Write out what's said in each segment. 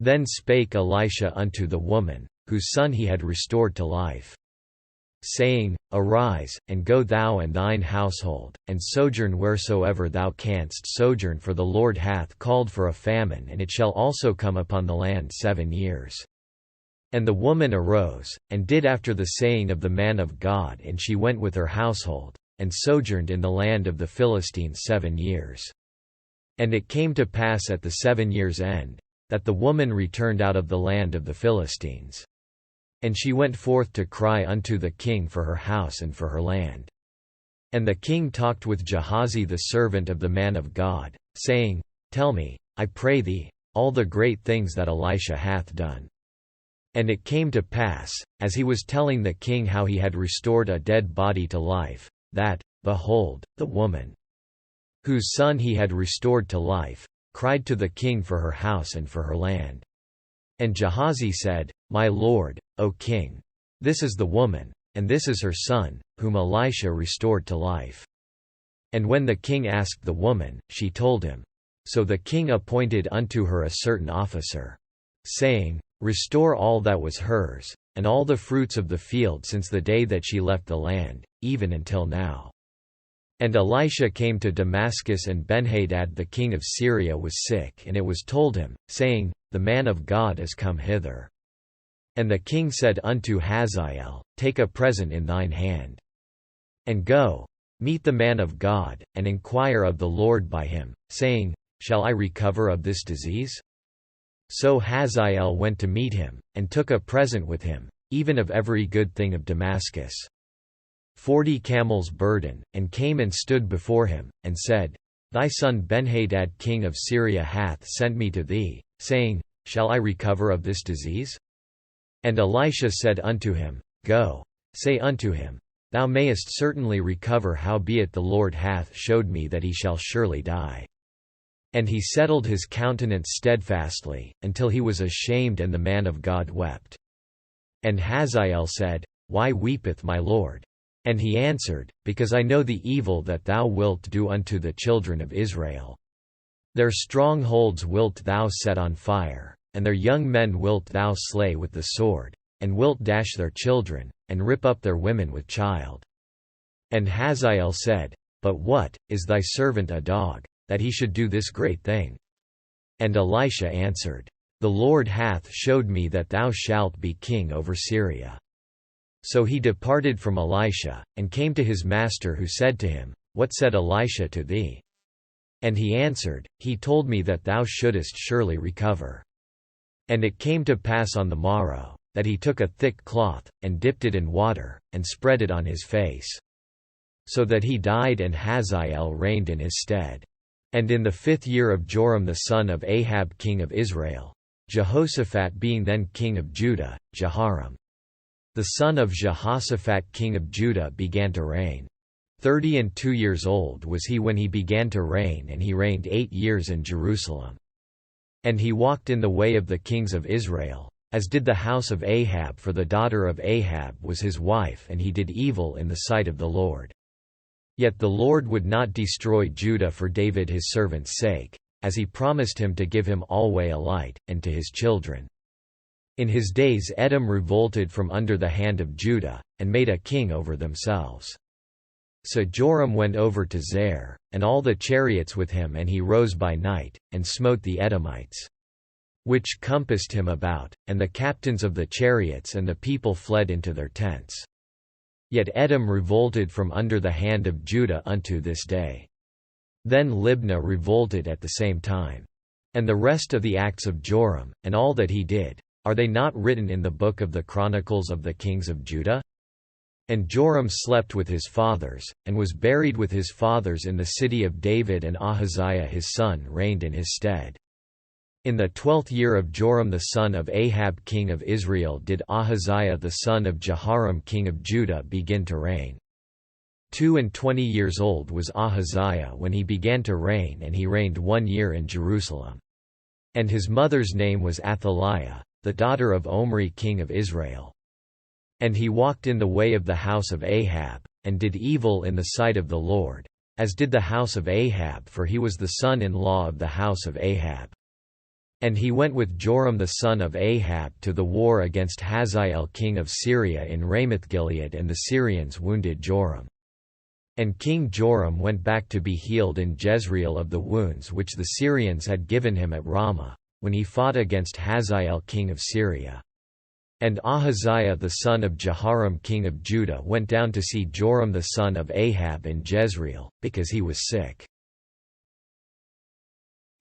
Then spake Elisha unto the woman, whose son he had restored to life, saying, Arise, and go thou and thine household, and sojourn wheresoever thou canst sojourn, for the Lord hath called for a famine, and it shall also come upon the land 7 years. And the woman arose, and did after the saying of the man of God, and she went with her household, and sojourned in the land of the Philistines 7 years. And it came to pass at the 7 years' end, that the woman returned out of the land of the Philistines. And she went forth to cry unto the king for her house and for her land. And the king talked with Gehazi the servant of the man of God, saying, Tell me, I pray thee, all the great things that Elisha hath done. And it came to pass, as he was telling the king how he had restored a dead body to life, that, behold, the woman, whose son he had restored to life, cried to the king for her house and for her land. And Gehazi said, My lord, O king, this is the woman, and this is her son, whom Elisha restored to life. And when the king asked the woman, she told him. So the king appointed unto her a certain officer, saying, Restore all that was hers, and all the fruits of the field since the day that she left the land, even until now. And Elisha came to Damascus, and Benhadad the king of Syria was sick, and it was told him, saying, The man of God is come hither. And the king said unto Hazael, Take a present in thine hand, and go, meet the man of God, and inquire of the Lord by him, saying, Shall I recover of this disease? So Hazael went to meet him, and took a present with him, even of every good thing of Damascus, 40 camels' burden, and came and stood before him, and said, Thy son Benhadad king of Syria hath sent me to thee, saying, Shall I recover of this disease? And Elisha said unto him, Go, say unto him, Thou mayest certainly recover, howbeit the Lord hath showed me that he shall surely die. And he settled his countenance steadfastly, until he was ashamed, and the man of God wept. And Hazael said, Why weepeth my lord? And he answered, Because I know the evil that thou wilt do unto the children of Israel. Their strongholds wilt thou set on fire, and their young men wilt thou slay with the sword, and wilt dash their children, and rip up their women with child. And Hazael said, But what, is thy servant a dog, that he should do this great thing? And Elisha answered, The Lord hath showed me that thou shalt be king over Syria. So he departed from Elisha, and came to his master, who said to him, What said Elisha to thee? And he answered, He told me that thou shouldest surely recover. And it came to pass on the morrow, that he took a thick cloth, and dipped it in water, and spread it on his face. So that he died, and Hazael reigned in his stead. And in the 5th year of Joram the son of Ahab king of Israel, Jehoshaphat being then king of Judah, Jehoram the son of Jehoshaphat king of Judah began to reign. 32 years old was he when he began to reign, and he reigned 8 years in Jerusalem. And he walked in the way of the kings of Israel, as did the house of Ahab, for the daughter of Ahab was his wife, and he did evil in the sight of the Lord. Yet the Lord would not destroy Judah for David his servant's sake, as he promised him to give him alway a light, and to his children. In his days Edom revolted from under the hand of Judah, and made a king over themselves. So Joram went over to Zair, and all the chariots with him, and he rose by night, and smote the Edomites, which compassed him about, and the captains of the chariots and the people fled into their tents. Yet Edom revolted from under the hand of Judah unto this day. Then Libnah revolted at the same time. And the rest of the acts of Joram, and all that he did, are they not written in the book of the Chronicles of the kings of Judah? And Joram slept with his fathers, and was buried with his fathers in the city of David, and Ahaziah his son reigned in his stead. In the 12th year of Joram the son of Ahab king of Israel did Ahaziah the son of Jehoram king of Judah begin to reign. 22 years old was Ahaziah when he began to reign, and he reigned 1 year in Jerusalem. And his mother's name was Athaliah, the daughter of Omri king of Israel. And he walked in the way of the house of Ahab, and did evil in the sight of the Lord, as did the house of Ahab, for he was the son-in-law of the house of Ahab. And he went with Joram the son of Ahab to the war against Hazael king of Syria in Ramoth-Gilead, and the Syrians wounded Joram. And King Joram went back to be healed in Jezreel of the wounds which the Syrians had given him at Ramah, when he fought against Hazael king of Syria. And Ahaziah the son of Jehoram king of Judah went down to see Joram the son of Ahab in Jezreel, because he was sick.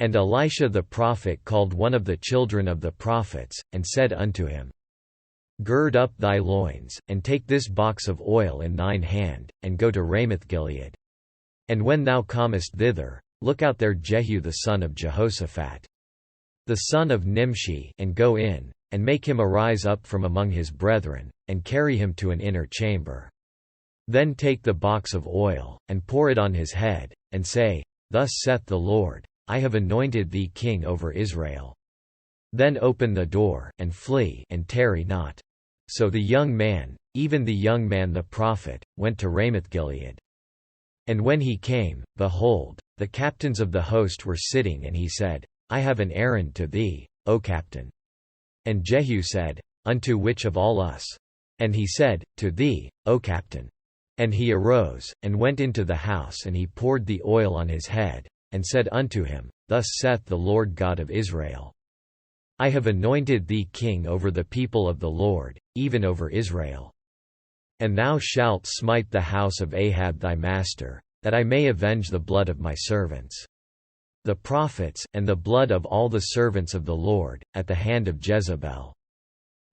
And Elisha the prophet called one of the children of the prophets, and said unto him, Gird up thy loins, and take this box of oil in thine hand, and go to Ramoth-Gilead. And when thou comest thither, look out there Jehu the son of Jehoshaphat, the son of Nimshi, and go in, and make him arise up from among his brethren, and carry him to an inner chamber. Then take the box of oil, and pour it on his head, and say, Thus saith the Lord, I have anointed thee king over Israel. Then open the door, and flee, and tarry not. So the young man, even the young man the prophet, went to Ramoth-Gilead. And when he came, behold, the captains of the host were sitting, and he said, I have an errand to thee, O captain. And Jehu said, Unto which of all us? And he said, To thee, O captain. And he arose, and went into the house, and he poured the oil on his head, and said unto him, Thus saith the Lord God of Israel, I have anointed thee king over the people of the Lord, even over Israel. And thou shalt smite the house of Ahab thy master, that I may avenge the blood of my servants, the prophets, and the blood of all the servants of the Lord, at the hand of Jezebel.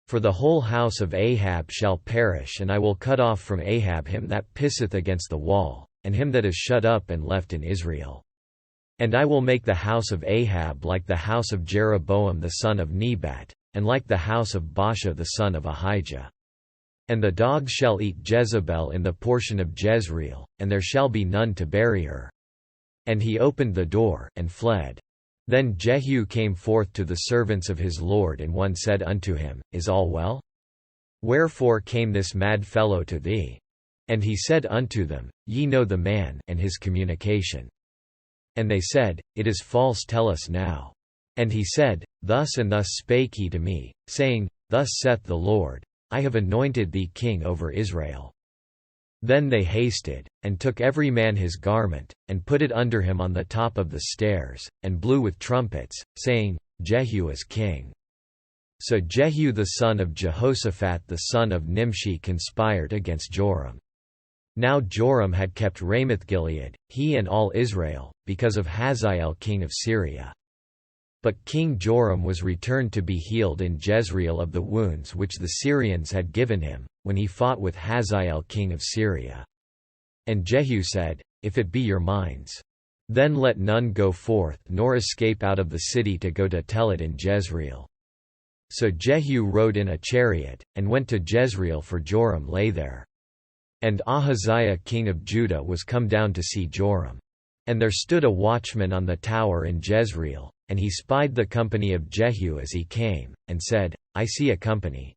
For the whole house of Ahab shall perish, and I will cut off from Ahab him that pisseth against the wall, and him that is shut up and left in Israel. And I will make the house of Ahab like the house of Jeroboam the son of Nebat, and like the house of Baasha the son of Ahijah. And the dogs shall eat Jezebel in the portion of Jezreel, and there shall be none to bury her. And he opened the door, and fled. Then Jehu came forth to the servants of his lord, and one said unto him, Is all well? Wherefore came this mad fellow to thee? And he said unto them, Ye know the man, and his communication. And they said, It is false, tell us now. And he said, Thus and thus spake he to me, saying, Thus saith the Lord, I have anointed thee king over Israel. Then they hasted, and took every man his garment, and put it under him on the top of the stairs, and blew with trumpets, saying, Jehu is king. So Jehu the son of Jehoshaphat the son of Nimshi conspired against Joram. Now Joram had kept Ramoth-Gilead, he and all Israel, because of Hazael king of Syria. But King Joram was returned to be healed in Jezreel of the wounds which the Syrians had given him, when he fought with Hazael king of Syria. And Jehu said, If it be your minds, then let none go forth nor escape out of the city to go to tell it in Jezreel. So Jehu rode in a chariot, and went to Jezreel, for Joram lay there. And Ahaziah king of Judah was come down to see Joram. And there stood a watchman on the tower in Jezreel, and he spied the company of Jehu as he came, and said, I see a company.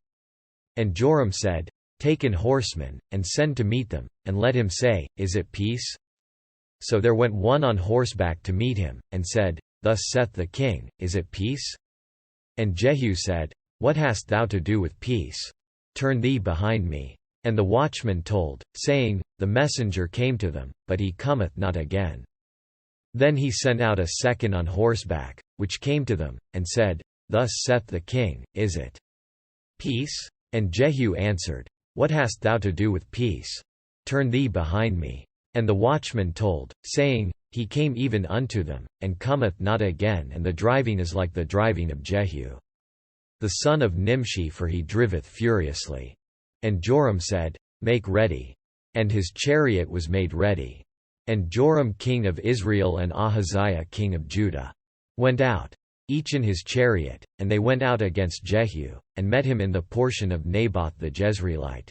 And Joram said, Take an horseman, and send to meet them, and let him say, Is it peace? So there went one on horseback to meet him, and said, Thus saith the king, Is it peace? And Jehu said, What hast thou to do with peace? Turn thee behind me. And the watchman told, saying, The messenger came to them, but he cometh not again. Then he sent out a second on horseback, which came to them, and said, Thus saith the king, Is it peace? And Jehu answered, What hast thou to do with peace? Turn thee behind me. And the watchman told, saying, He came even unto them, and cometh not again, and the driving is like the driving of Jehu, the son of Nimshi, for he driveth furiously. And Joram said, Make ready. And his chariot was made ready. And Joram king of Israel and Ahaziah king of Judah went out, each in his chariot, and they went out against Jehu, and met him in the portion of Naboth the Jezreelite.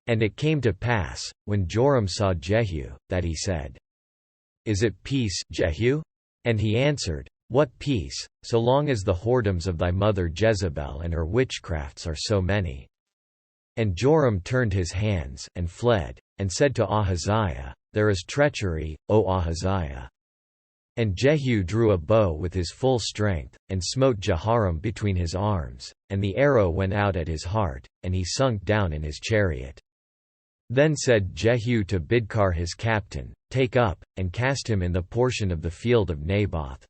And it came to pass, when Joram saw Jehu, that he said, Is it peace, Jehu? And he answered, What peace, so long as the whoredoms of thy mother Jezebel and her witchcrafts are so many? And Joram turned his hands, and fled, and said to Ahaziah, There is treachery, O Ahaziah. And Jehu drew a bow with his full strength, and smote Jehoram between his arms, and the arrow went out at his heart, and he sunk down in his chariot. Then said Jehu to Bidkar his captain, Take up, and cast him in the portion of the field of Naboth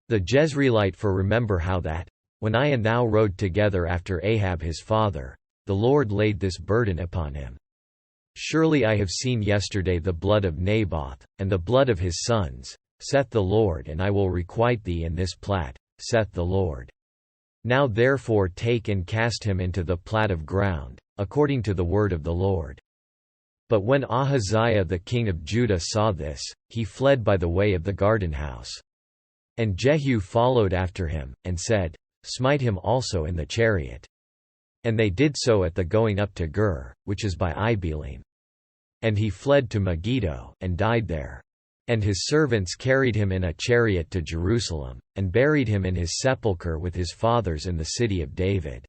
the Jezreelite, for remember how that, when I and thou rode together after Ahab his father, the Lord laid this burden upon him. Surely I have seen yesterday the blood of Naboth, and the blood of his sons, saith the Lord, and I will requite thee in this plat, saith the Lord. Now therefore take and cast him into the plat of ground, according to the word of the Lord. But when Ahaziah the king of Judah saw this, he fled by the way of the garden house. And Jehu followed after him, and said, Smite him also in the chariot. And they did so at the going up to Gur, which is by Ibelim. And he fled to Megiddo, and died there. And his servants carried him in a chariot to Jerusalem, and buried him in his sepulchre with his fathers in the city of David.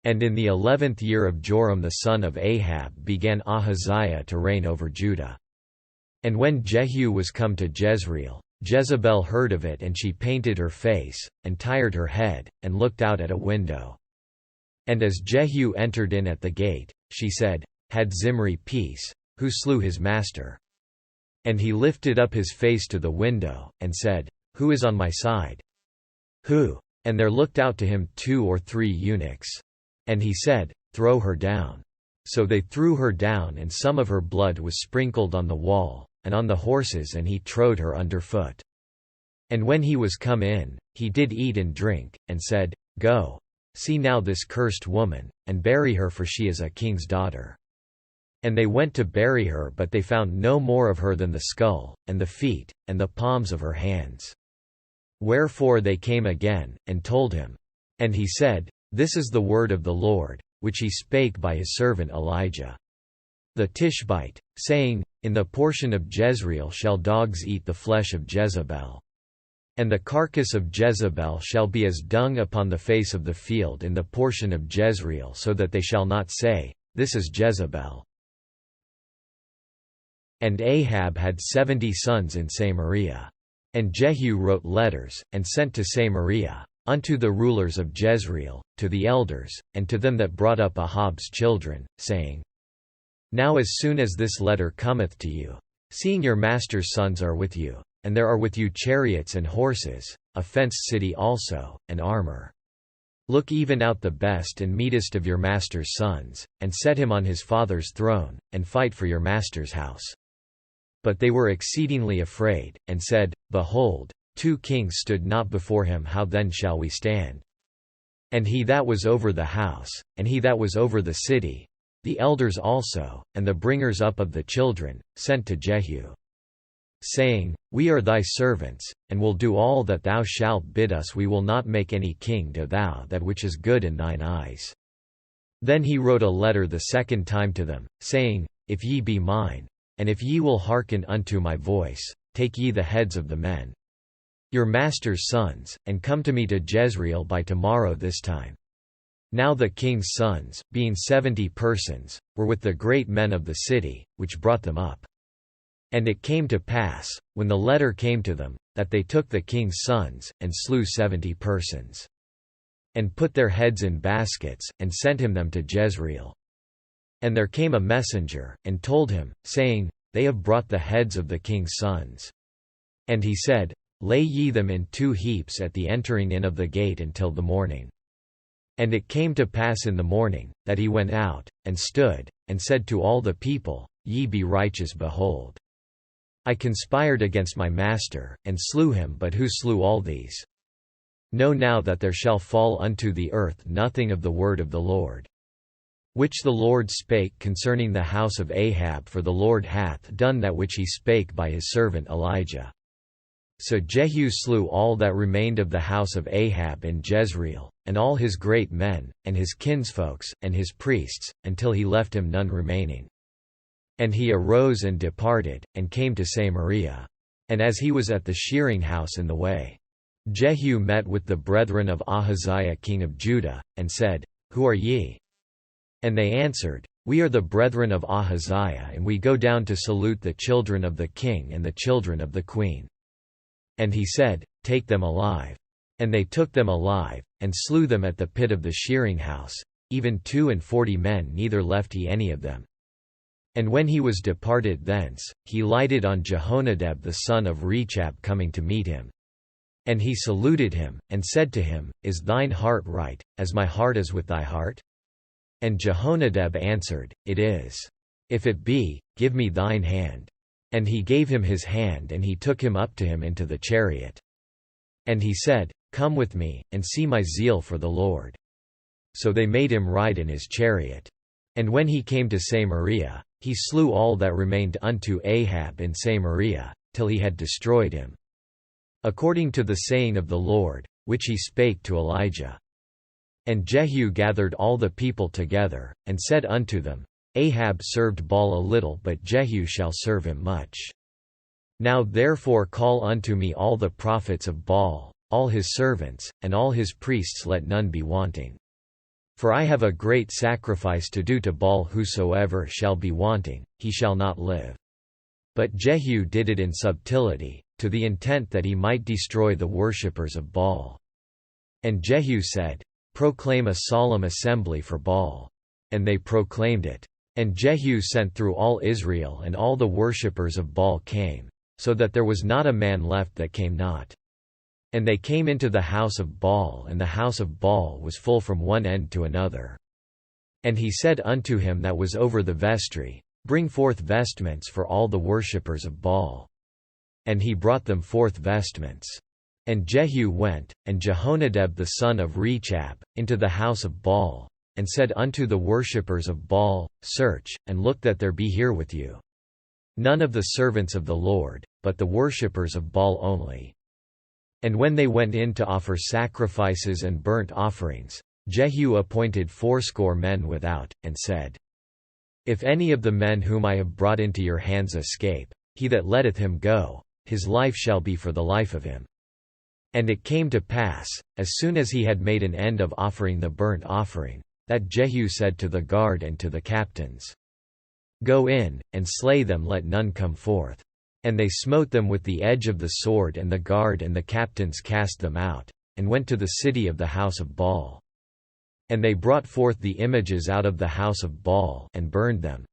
And in the 11th year of Joram the son of Ahab began Ahaziah to reign over Judah. And when Jehu was come to Jezreel, Jezebel heard of it, and she painted her face, and tired her head, and looked out at a window. And as Jehu entered in at the gate, she said, Had Zimri peace, who slew his master? And he lifted up his face to the window, and said, Who is on my side? Who? And there looked out to him 2 or 3 eunuchs. And he said, Throw her down. So they threw her down, and some of her blood was sprinkled on the wall, and on the horses, and he trode her under foot. And when he was come in, he did eat and drink, and said, Go, see now this cursed woman, and bury her, for she is a king's daughter. And they went to bury her, but they found no more of her than the skull, and the feet, and the palms of her hands. Wherefore they came again, and told him. And he said, This is the word of the Lord, which he spake by his servant Elijah the Tishbite, saying, In the portion of Jezreel shall dogs eat the flesh of Jezebel. And the carcass of Jezebel shall be as dung upon the face of the field in the portion of Jezreel, so that they shall not say, This is Jezebel. And Ahab had 70 sons in Samaria. And Jehu wrote letters, and sent to Samaria, unto the rulers of Jezreel, to the elders, and to them that brought up Ahab's children, saying, Now as soon as this letter cometh to you, seeing your master's sons are with you, and there are with you chariots and horses, a fenced city also, and armor. Look even out the best and meetest of your master's sons, and set him on his father's throne, and fight for your master's house. But they were exceedingly afraid, and said, Behold, 2 kings stood not before him, how then shall we stand? And he that was over the house, and he that was over the city, the elders also, and the bringers up of the children, sent to Jehu, saying, We are thy servants, and will do all that thou shalt bid us. We will not make any king to thou that which is good in thine eyes. Then he wrote a letter the second time to them, saying, If ye be mine, and if ye will hearken unto my voice, take ye the heads of the men, your master's sons, and come to me to Jezreel by tomorrow this time. Now the king's sons, being 70 persons, were with the great men of the city, which brought them up. And it came to pass, when the letter came to them, that they took the king's sons, and slew 70 persons, and put their heads in baskets, and sent him them to Jezreel. And there came a messenger, and told him, saying, They have brought the heads of the king's sons. And he said, Lay ye them in 2 heaps at the entering in of the gate until the morning. And it came to pass in the morning, that he went out, and stood, and said to all the people, Ye be righteous. Behold, I conspired against my master, and slew him. But who slew all these? Know now that there shall fall unto the earth nothing of the word of the Lord, which the Lord spake concerning the house of Ahab, for the Lord hath done that which he spake by his servant Elijah. So Jehu slew all that remained of the house of Ahab in Jezreel, and all his great men, and his kinsfolks, and his priests, until he left him none remaining. And he arose and departed, and came to Samaria. And as he was at the shearing house in the way, Jehu met with the brethren of Ahaziah king of Judah, and said, Who are ye? And they answered, We are the brethren of Ahaziah, and we go down to salute the children of the king and the children of the queen. And he said, "Take them alive." And they took them alive, and slew them at the pit of the shearing house, even 42 men, neither left he any of them. And when he was departed thence, he lighted on Jehonadab the son of Rechab coming to meet him. And he saluted him, and said to him, Is thine heart right, as my heart is with thy heart? And Jehonadab answered, It is. If it be, give me thine hand. And he gave him his hand, and he took him up to him into the chariot. And he said, Come with me, and see my zeal for the Lord. So they made him ride in his chariot. And when he came to Samaria, he slew all that remained unto Ahab in Samaria, till he had destroyed him, according to the saying of the Lord, which he spake to Elijah. And Jehu gathered all the people together, and said unto them, Ahab served Baal a little, but Jehu shall serve him much. Now therefore call unto me all the prophets of Baal, all his servants, and all his priests, let none be wanting. For I have a great sacrifice to do to Baal. Whosoever shall be wanting, he shall not live. But Jehu did it in subtlety, to the intent that he might destroy the worshippers of Baal. And Jehu said, Proclaim a solemn assembly for Baal. And they proclaimed it. And Jehu sent through all Israel, and all the worshippers of Baal came, so that there was not a man left that came not. And they came into the house of Baal, and the house of Baal was full from one end to another. And he said unto him that was over the vestry, Bring forth vestments for all the worshippers of Baal. And he brought them forth vestments. And Jehu went, and Jehonadab the son of Rechab, into the house of Baal, and said unto the worshippers of Baal, Search, and look that there be here with you none of the servants of the Lord, but the worshippers of Baal only. And when they went in to offer sacrifices and burnt offerings, Jehu appointed 80 men without, and said, If any of the men whom I have brought into your hands escape, he that letteth him go, his life shall be for the life of him. And it came to pass, as soon as he had made an end of offering the burnt offering, that Jehu said to the guard and to the captains, Go in, and slay them, let none come forth. And they smote them with the edge of the sword, and the guard and the captains cast them out, and went to the city of the house of Baal. And they brought forth the images out of the house of Baal, and burned them.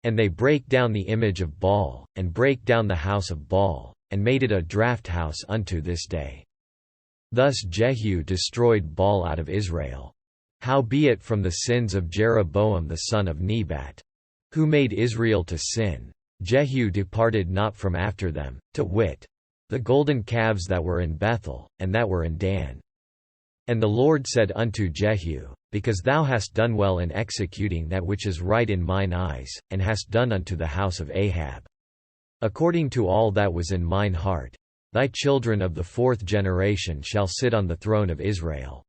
And they brake down the image of Baal, and brake down the house of Baal, and made it a draught house unto this day. Thus Jehu destroyed Baal out of Israel. Howbeit from the sins of Jeroboam the son of Nebat, who made Israel to sin, Jehu departed not from after them, to wit, the golden calves that were in Bethel, and that were in Dan. And the Lord said unto Jehu, Because thou hast done well in executing that which is right in mine eyes, and hast done unto the house of Ahab, according to all that was in mine heart, thy children of the 4th generation shall sit on the throne of Israel.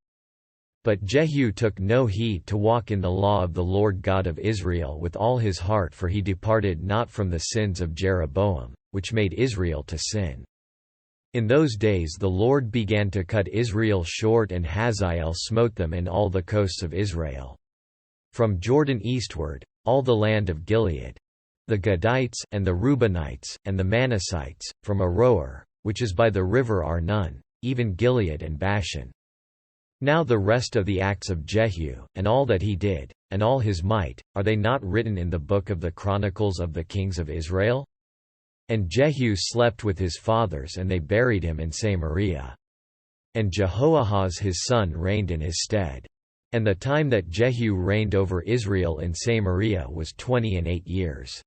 But Jehu took no heed to walk in the law of the Lord God of Israel with all his heart, for he departed not from the sins of Jeroboam, which made Israel to sin. In those days the Lord began to cut Israel short, and Hazael smote them in all the coasts of Israel, from Jordan eastward, all the land of Gilead, the Gadites, and the Reubenites, and the Manassites, from Aroer, which is by the river Arnon, even Gilead and Bashan. Now the rest of the acts of Jehu, and all that he did, and all his might, are they not written in the book of the Chronicles of the kings of Israel? And Jehu slept with his fathers, and they buried him in Samaria. And Jehoahaz his son reigned in his stead. And the time that Jehu reigned over Israel in Samaria was 28 years.